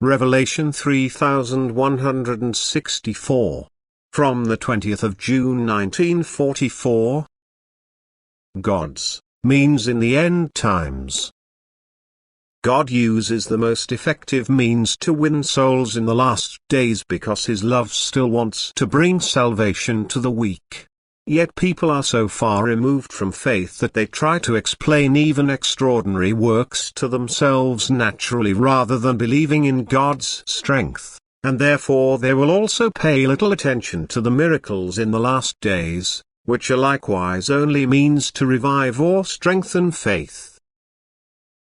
Revelation 3164. From the 20th of June 1944. God's means in the end times. God uses the most effective means to win souls in the last days because His love still wants to bring salvation to the weak. Yet people are so far removed from faith that they try to explain even extraordinary works to themselves naturally rather than believing in God's strength, and therefore they will also pay little attention to the miracles in the last days, which are likewise only means to revive or strengthen faith.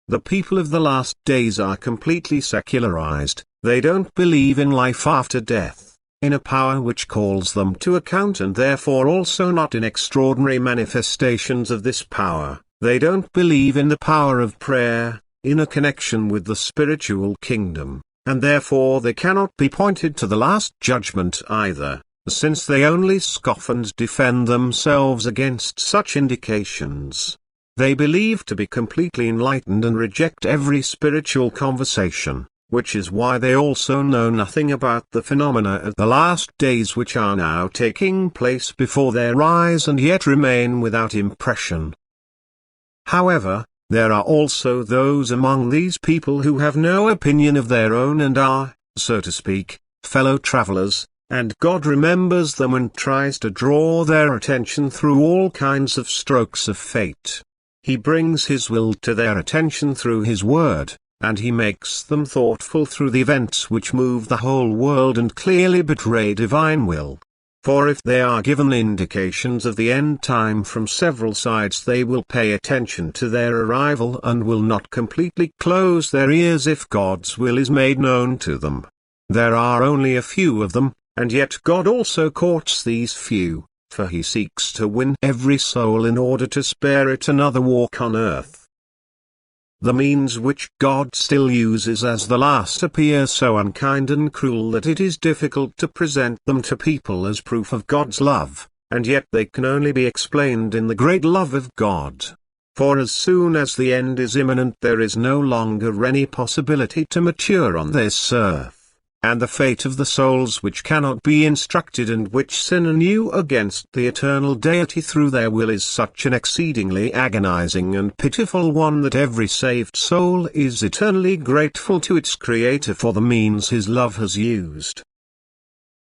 The people of the last days are completely secularized. They don't believe in life after death, in a power which calls them to account, and therefore also not in extraordinary manifestations of this power. They don't believe in the power of prayer, in a connection with the spiritual kingdom, and therefore they cannot be pointed to the last judgment either, since they only scoff and defend themselves against such indications. They believe to be completely enlightened and reject every spiritual conversation, which is why they also know nothing about the phenomena of the last days which are now taking place before their eyes and yet remain without impression. However, there are also those among these people who have no opinion of their own and are, so to speak, fellow travelers, and God remembers them and tries to draw their attention through all kinds of strokes of fate. He brings His will to their attention through His word, and He makes them thoughtful through the events which move the whole world and clearly betray divine will. For if they are given indications of the end time from several sides, they will pay attention to their arrival and will not completely close their ears if God's will is made known to them. There are only a few of them, and yet God also courts these few, for He seeks to win every soul in order to spare it another walk on earth. The means which God still uses as the last appear so unkind and cruel that it is difficult to present them to people as proof of God's love, and yet they can only be explained in the great love of God. For as soon as the end is imminent, there is no longer any possibility to mature on this earth, and the fate of the souls which cannot be instructed and which sin anew against the eternal deity through their will is such an exceedingly agonizing and pitiful one that every saved soul is eternally grateful to its Creator for the means His love has used.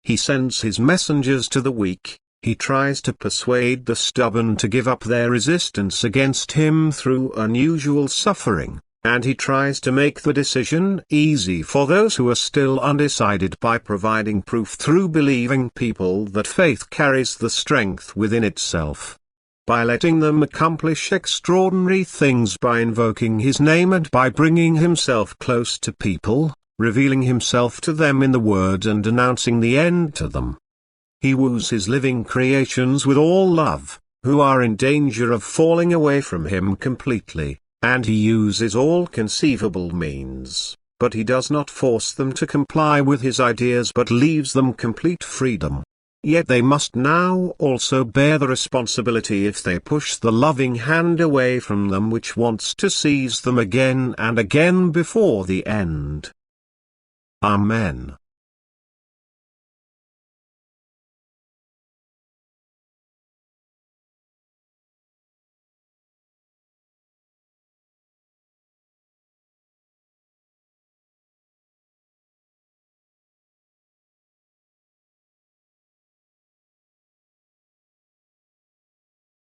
He sends His messengers to the weak. He tries to persuade the stubborn to give up their resistance against Him through unusual suffering, and He tries to make the decision easy for those who are still undecided by providing proof through believing people that faith carries the strength within itself. By letting them accomplish extraordinary things by invoking His name and by bringing Himself close to people, revealing Himself to them in the Word and announcing the end to them. He woos His living creations with all love, who are in danger of falling away from Him completely. And He uses all conceivable means, but He does not force them to comply with His ideas but leaves them complete freedom. Yet they must now also bear the responsibility if they push the loving hand away from them which wants to seize them again and again before the end. Amen.